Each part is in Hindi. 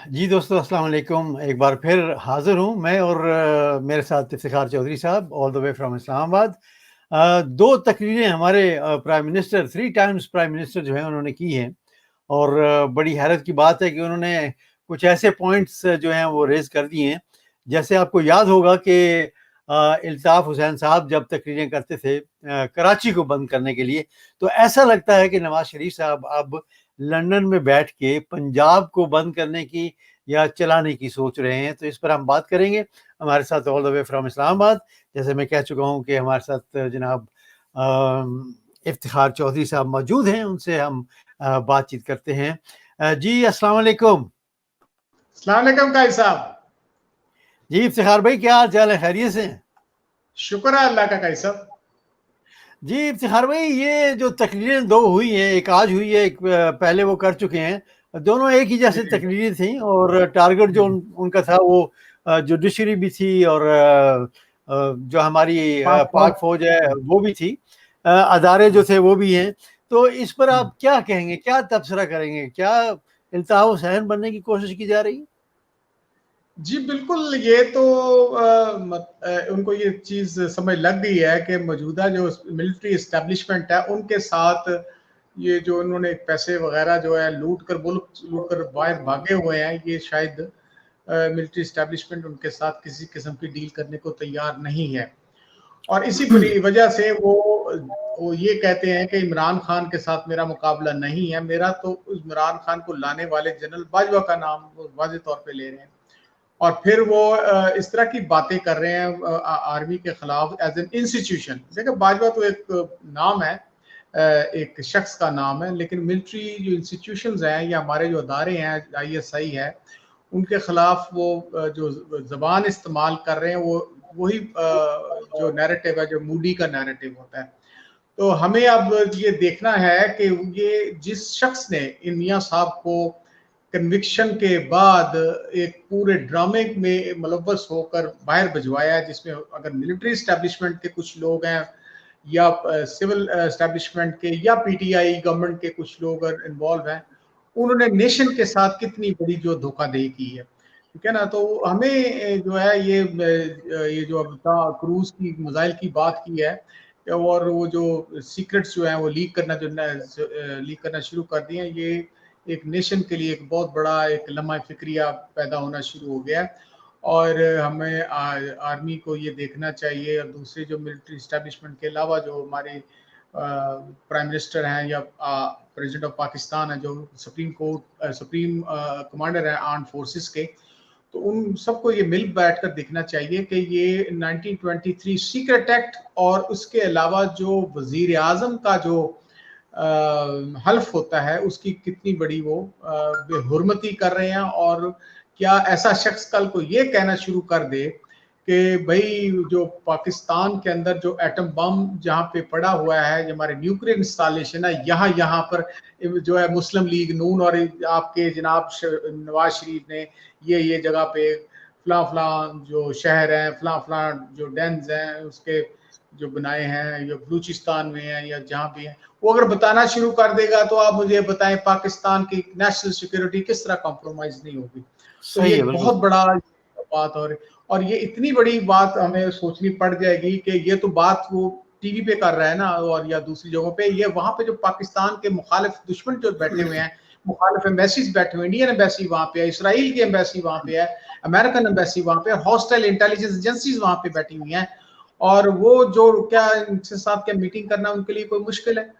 जी दोस्तों, अस्सलाम वालेकुम। एक बार फिर हाज़िर हूँ मैं और मेरे साथ इफ्तिखार चौधरी साहब all the way from Islamabad. 2 तकरीरें हमारे prime minister 3 times prime minister जो हैं उन्होंने की हैं और बड़ी हैरत की बात है कि उन्होंने कुछ ऐसे पॉइंट्स जो हैं वो रेज़ कर दिए हैं। जैसे आपको याद होगा कि इल्ताफ़ हुसैन साहब जब तकरीरें करते थे कराची को बंद करने के लिए, तो ऐसा लगता है कि नवाज़ शरीफ साहब अब लंदन में बैठ के पंजाब को बंद करने की या चलाने की सोच रहे हैं। तो इस पर हम बात करेंगे। हमारे साथ all the way from Islamabad, जैसे मैं कह चुका हूँ कि हमारे साथ जनाब इफ्तिखार चौधरी साहब मौजूद हैं, उनसे हम बातचीत करते हैं। जी अस्सलाम वालेकुम। अस्सलाम वालेकुम काई साहब। जी इफ्तिखार भाई, क्या हाल चाल है? खैरियत से हैं? शुक्र है अल्लाह का काई साहब। जी इफ्तिखार भाई, ये जो तकरीरें 2 हुई हैं, एक आज हुई है, एक पहले वो कर चुके हैं। दोनों एक ही जैसे जी तकरीरें थी और टारगेट जो जी। उनका था वो जुडिशरी भी थी और जो हमारी पाक फौज। पाक फ़ौज है वो भी थी। अदारे जो थे वो भी हैं। तो इस पर आप क्या कहेंगे? क्या तबसरा करेंगे? क्या इल्तिफ़ात हुसैन बनने की कोशिश की जा रही है? जी बिल्कुल, ये तो उनको ये चीज़ समझ लग गई है कि मौजूदा जो मिलिट्री एस्टेब्लिशमेंट है उनके साथ ये जो उन्होंने पैसे वगैरह जो है मुल्क लूट कर बाहर भागे हुए हैं, ये शायद मिलिट्री एस्टेब्लिशमेंट उनके साथ किसी किस्म की डील करने को तैयार नहीं है। और इसी बुरी वजह से वो ये कहते हैं कि इमरान खान के साथ मेरा मुकाबला नहीं है। मेरा तो उस इमरान खान को लाने वाले जनरल बाजवा का नाम वो वाज़ेह तौर पे ले रहे हैं और फिर वो इस तरह की बातें कर रहे हैं आर्मी के खिलाफ एज एन इंस्टीट्यूशन। देखिए बाजवा तो एक नाम है, एक शख्स का नाम है, लेकिन मिलिट्री जो इंस्टीट्यूशंस हैं या हमारे जो अदारे हैं आईएसआई है, उनके खिलाफ वो जो ज़बान इस्तेमाल कर रहे हैं वो वही जो नैरेटिव है, जो मूडी का नैरेटिव होता है। तो हमें अब ये देखना है कि ये जिस शख्स ने इन मियाँ साहब को कन्विक्शन के बाद एक पूरे ड्रामे में मुलव्वस होकर बाहर भिजवाया है, जिसमें अगर मिलिट्री एस्टेब्लिशमेंट के कुछ लोग हैं या सिविल एस्टेब्लिशमेंट के या पीटीआई गवर्नमेंट के कुछ लोग इन्वॉल्व हैं, उन्होंने नेशन के साथ कितनी बड़ी जो धोखाधड़ी की है, ठीक है ना। तो हमें जो है ये जो अब क्रूज की मिसाइल की बात की है और वो जो सीक्रेट्स जो हैं वो लीक करना शुरू कर दिए हैं, ये एक नेशन के लिए एक बहुत बड़ा एक लम्हा फिक्रिया पैदा होना शुरू हो गया है। और हमें आर्मी को ये देखना चाहिए और दूसरे जो मिलिट्री इस्टेब्लिशमेंट के अलावा जो हमारे प्राइम मिनिस्टर हैं या प्रेसिडेंट ऑफ पाकिस्तान है, जो सुप्रीम कमांडर हैं आर्म फोर्सेस के, तो उन सबको ये मिल बैठकर देखना चाहिए कि ये 1923 सीक्रेट एक्ट और उसके अलावा जो वजीर आजम का जो हल्फ होता है उसकी कितनी बड़ी वो बेहुरमती कर रहे हैं। और क्या ऐसा शख्स कल को ये कहना शुरू कर दे कि भाई जो पाकिस्तान के अंदर जो एटम बम जहाँ पे पड़ा हुआ है, जो हमारे न्यूक्लियर इंस्टॉलेशन है, यहाँ पर जो है मुस्लिम लीग नून और आपके जनाब नवाज शरीफ ने ये जगह पे फला फला जो शहर है, फला फला जो डेंस हैं उसके जो बनाए हैं, या बलूचिस्तान में है या जहाँ भी है, वो अगर बताना शुरू कर देगा तो आप मुझे बताएं पाकिस्तान की नेशनल सिक्योरिटी किस तरह कॉम्प्रोमाइज नहीं होगी। तो ये सही है, एक बिल्कुल बहुत सही। बड़ा बात। और ये इतनी बड़ी बात हमें सोचनी पड़ जाएगी कि ये तो बात वो टीवी पे कर रहा है ना, और या दूसरी जगहों पे, ये वहां पे जो पाकिस्तान के मुखालिफ दुश्मन जो बैठे हुए हैं, मुखालिफ एम्बेसीज बैठे हुए, इंडियन एम्बेसी वहां पे है, इसराइल की एम्बेसी वहां पे है, अमेरिकन एम्बेसी वहां पे, हॉस्टाइल इंटेलिजेंस एजेंसीज वहां पे बैठी हुई हैं, और वो जो क्या इनके साथ क्या मीटिंग करना उनके लिए कोई मुश्किल है।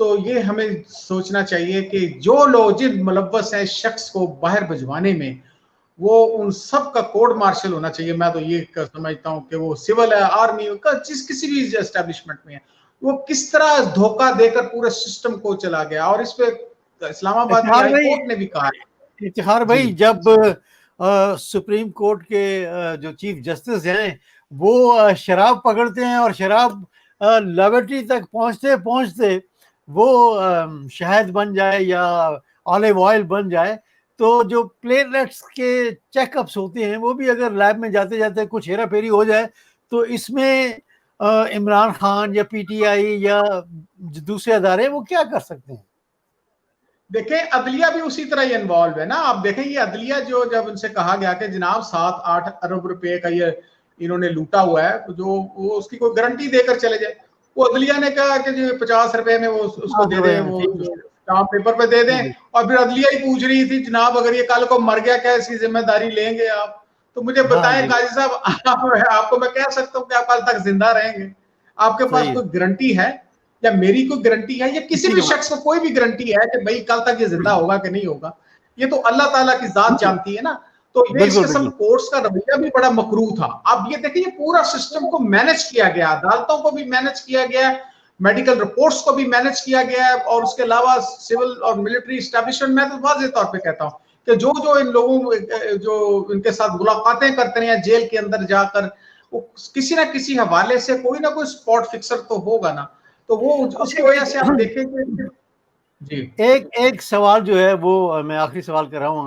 तो ये हमें सोचना चाहिए कि जो लोग जिन मुलव्वस हैं शख्स को बाहर भिजवाने में, वो उन सब का कोर्ट मार्शल होना चाहिए। मैं तो ये समझता हूँ कि वो सिविल है, आर्मी का, जिस किसी भी एस्टेब्लिशमेंट में है, वो किस तरह धोखा देकर पूरे सिस्टम को चला गया। और इस पे इस्लामाबाद की इफ्तिखार हाई भाई कोर्ट ने भी कहा है। इफ्तिखार जी भाई, जब सुप्रीम कोर्ट के जो चीफ जस्टिस हैं वो शराब पकड़ते हैं और शराब लेबर्टी तक पहुंचते पहुंचते वो शहद बन जाए या ऑलिव ऑयल बन जाए, तो जो प्लेटलेट्स के चेकअप्स होते हैं वो भी अगर लैब में जाते जाते कुछ हेरा फेरी हो जाए, तो इसमें इमरान खान या पीटीआई या जो दूसरे अदारे वो क्या कर सकते हैं? देखें अदलिया भी उसी तरह ही इन्वॉल्व है ना। आप देखें ये अदलिया जो जब उनसे कहा गया कि जनाब 7-8 अरब रुपए का ये इन्होंने लूटा हुआ है, तो जो वो उसकी कोई गारंटी देकर चले जाए, वो अदलिया ने कहा कि जो 50 रुपए में वो उसको दे दें, वो जो स्टाम्प पेपर पे दे दें। और फिर अदलिया ही पूछ रही थी जनाब अगर ये कल को मर गया क्या इसकी जिम्मेदारी लेंगे आप? तो मुझे बताएं काजी साहब, आपको मैं कह सकता हूँ कि आप कल तक जिंदा रहेंगे? आपके पास कोई गारंटी है, या मेरी कोई गारंटी है, या किसी भी शख्स को कोई भी गारंटी है कि भाई कल तक ये जिंदा होगा कि नहीं होगा? ये तो अल्लाह ताला की जात जानती है ना। तो ये इस किस्म कोर्ट्स का रवैया भी बड़ा मकरूह था। अब ये देखिए ये पूरा सिस्टम को मैनेज किया गया, अदालतों को भी मैनेज किया गया, मेडिकल रिपोर्ट्स को भी मैनेज किया गया है, और उसके अलावा सिविल और मिलिट्री एस्टेब्लिशमेंट, मैं तो वाज़ेह तौर पे कहता हूँ कि जो जो इन लोगों जो इनके साथ मुलाकातें करते हैं जेल के अंदर जाकर, वो किसी ना किसी हवाले से कोई ना कोई स्पॉट फिक्सर तो होगा ना। तो वो उसकी वजह से आप देखेंगे। जी एक एक सवाल जो है वो मैं आखिरी सवाल कर रहा हूँ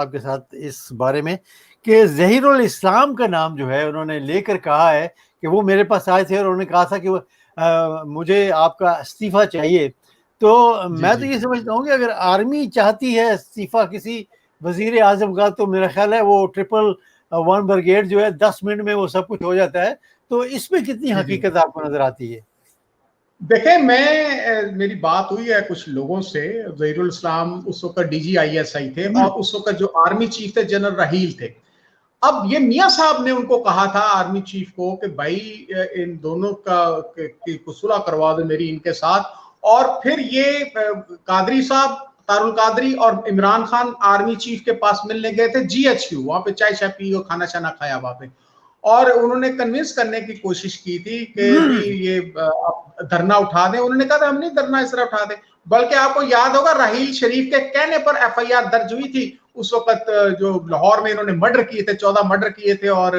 आपके साथ इस बारे में कि ज़हीरुल इस्लाम का नाम जो है उन्होंने लेकर कहा है कि वो मेरे पास आए थे और उन्होंने कहा था कि मुझे आपका इस्तीफा चाहिए। तो मैं तो ये समझता हूँ कि अगर आर्मी चाहती है इस्तीफा किसी वजीर आजम का, तो मेरा ख्याल है वो 111 ब्रिगेड जो है 10 मिनट में वो सब कुछ हो जाता है। तो इसमें कितनी हकीकत आपको नजर आती है? देखें मेरी बात हुई है कुछ लोगों से। ज़हीरुल इस्लाम उस वक्त DGISI थे, और उस वक्त जो आर्मी चीफ थे जनरल रहील थे। अब ये मियां साहब ने उनको कहा था आर्मी चीफ को कि भाई इन दोनों का सुलह करवा दो मेरी इनके साथ। और फिर ये कादरी साहब, तारुल कादरी और इमरान खान आर्मी चीफ के पास मिलने गए थे GHQ, वहां पे चाय पी और खाना शाना खाया वहां पे। और उन्होंने कन्विंस करने की कोशिश की थी कि ये आप धरना उठा दें। उन्होंने कहा था हम नहीं धरना इस तरह उठा दें, बल्कि आपको याद होगा राहील शरीफ के कहने पर FIR दर्ज हुई थी उस वक्त, जो लाहौर में इन्होंने मर्डर किए थे, 14 मर्डर किए थे और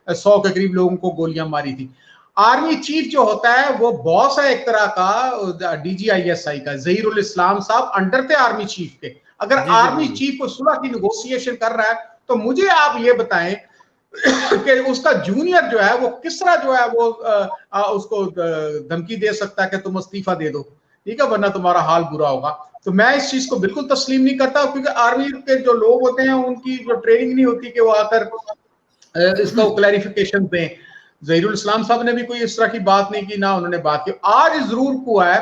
100 के करीब लोगों को गोलियां मारी थी। आर्मी चीफ जो होता है वो बॉस है एक तरह का DGISI का। ज़हीरुल इस्लाम साहब अंडर थे आर्मी चीफ के। अगर आर्मी चीफ को सुलह की निगोशिएशन कर रहा है, तो मुझे आप ये बताएं कि उसका जूनियर जो है वो किस तरह जो है वो उसको धमकी दे सकता है कि तुम इस्तीफा दे दो, ठीक है, वरना तुम्हारा हाल बुरा होगा। तो मैं इस चीज को बिल्कुल तस्लीम नहीं करता, क्योंकि आर्मी के जो लोग होते हैं उनकी जो ट्रेनिंग नहीं होती कि वो आकर इसका क्लैरिफिकेशन दें। ज़हीरुल इस्लाम साहब ने भी कोई इस तरह की बात नहीं की, ना उन्होंने बात की। आज जरूर हुआ है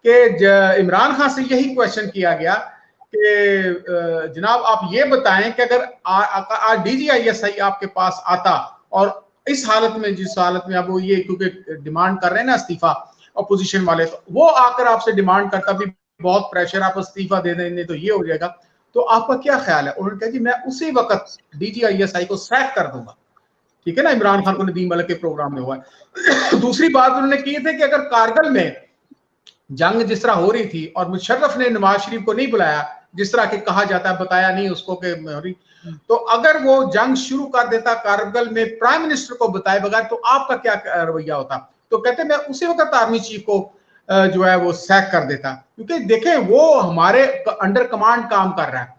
कि इमरान खान से यही क्वेश्चन किया गया कि जनाब आप ये बताएं कि अगर आज DGISI आपके पास आता, और इस हालत में, जिस हालत में अब वो ये क्योंकि डिमांड कर रहे हैं ना इस्तीफा अपोजिशन वाले, तो वो आकर आपसे डिमांड करता भी बहुत प्रेशर, आप इस्तीफा दे देंगे तो ये हो जाएगा, तो आपका क्या ख्याल है? उन्होंने कहा जी मैं उसी वक्त DGISI को सैक कर दूंगा। ठीक है ना, इमरान खान को नदीम मलिक के प्रोग्राम में हुआ है। दूसरी बात उन्होंने की थी कि अगर कारगिल में जंग जिस तरह हो रही थी और मुशर्रफ ने नवाज शरीफ को नहीं बुलाया, जिस तरह के कहा जाता है, बताया नहीं उसको कि, तो अगर वो जंग शुरू कर देता कारगिल में प्राइम मिनिस्टर को बताए बगैर, तो आपका क्या रवैया होता? तो कहते मैं उसी वक्त आर्मी चीफ को जो है वो सैक कर देता, क्योंकि देखें वो हमारे अंडर कमांड काम कर रहा है।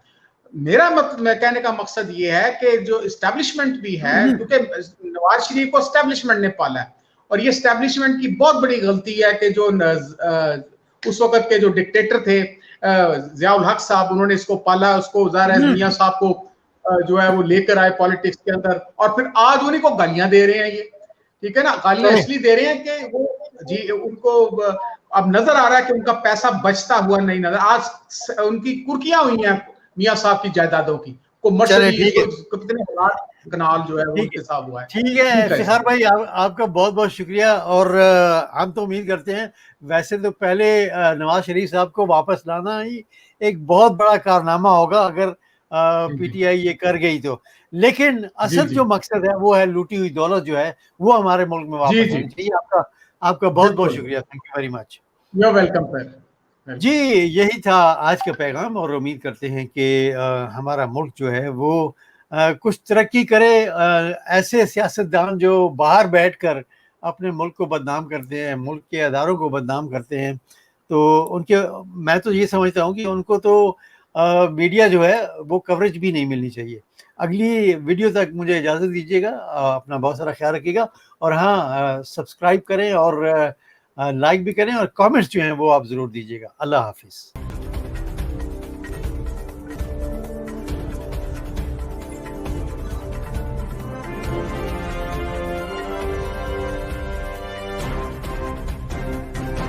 मेरा मैं कहने का मकसद ये है कि जो इस्टेब्लिशमेंट भी है, क्योंकि नवाज शरीफ को इस्टेब्लिशमेंट ने पाला है, और ये इस्टेब्लिशमेंट की बहुत बड़ी गलती है कि जो उस वक्त के जो डिक्टेटर थे ज़ियाउल हक साहब, उन्होंने इसको पाला, उसको ज़ाहिर है मियां साहब को जो है वो लेकर आए पॉलिटिक्स के अंदर, और फिर आज उन्हीं को गालियां दे रहे हैं ये, ठीक है ना। गालियां इसलिए दे रहे हैं कि वो जी उनको अब नजर आ रहा है कि उनका पैसा बचता हुआ नहीं नजर, आज उनकी कुर्कियां हुई हैं मियां साहब की जायदादों की, को मर्सिडीज कितने कनाल जो है वो उनके साथ हुआ है। ठीक है इफ्तिखार भाई, आपका बहुत बहुत शुक्रिया। और हम तो उम्मीद करते हैं, वैसे तो पहले नवाज शरीफ साहब को वापस लाना ही एक बहुत बड़ा कारनामा होगा अगर PTI ये कर गई तो, लेकिन असल जो मकसद है वो है लूटी हुई दौलत जो है वो हमारे मुल्क में वापस आनी चाहिए। आपका बहुत बहुत शुक्रिया, thank you very much. You are welcome sir. जी, यही था आज का पैगाम, और उम्मीद करते हैं कि हमारा मुल्क जो है वो कुछ तरक्की करे। ऐसे सियासतदान जो बाहर बैठकर अपने मुल्क को बदनाम करते हैं, मुल्क के अदारों को बदनाम करते हैं, तो उनके, मैं तो ये समझता हूँ कि उनको तो मीडिया जो है वो कवरेज भी नहीं मिलनी चाहिए। अगली वीडियो तक मुझे इजाज़त दीजिएगा, अपना बहुत सारा ख्याल रखिएगा, और हाँ सब्सक्राइब करें और लाइक भी करें, और कमेंट्स जो हैं वो आप ज़रूर दीजिएगा। अल्लाह हाफिज़।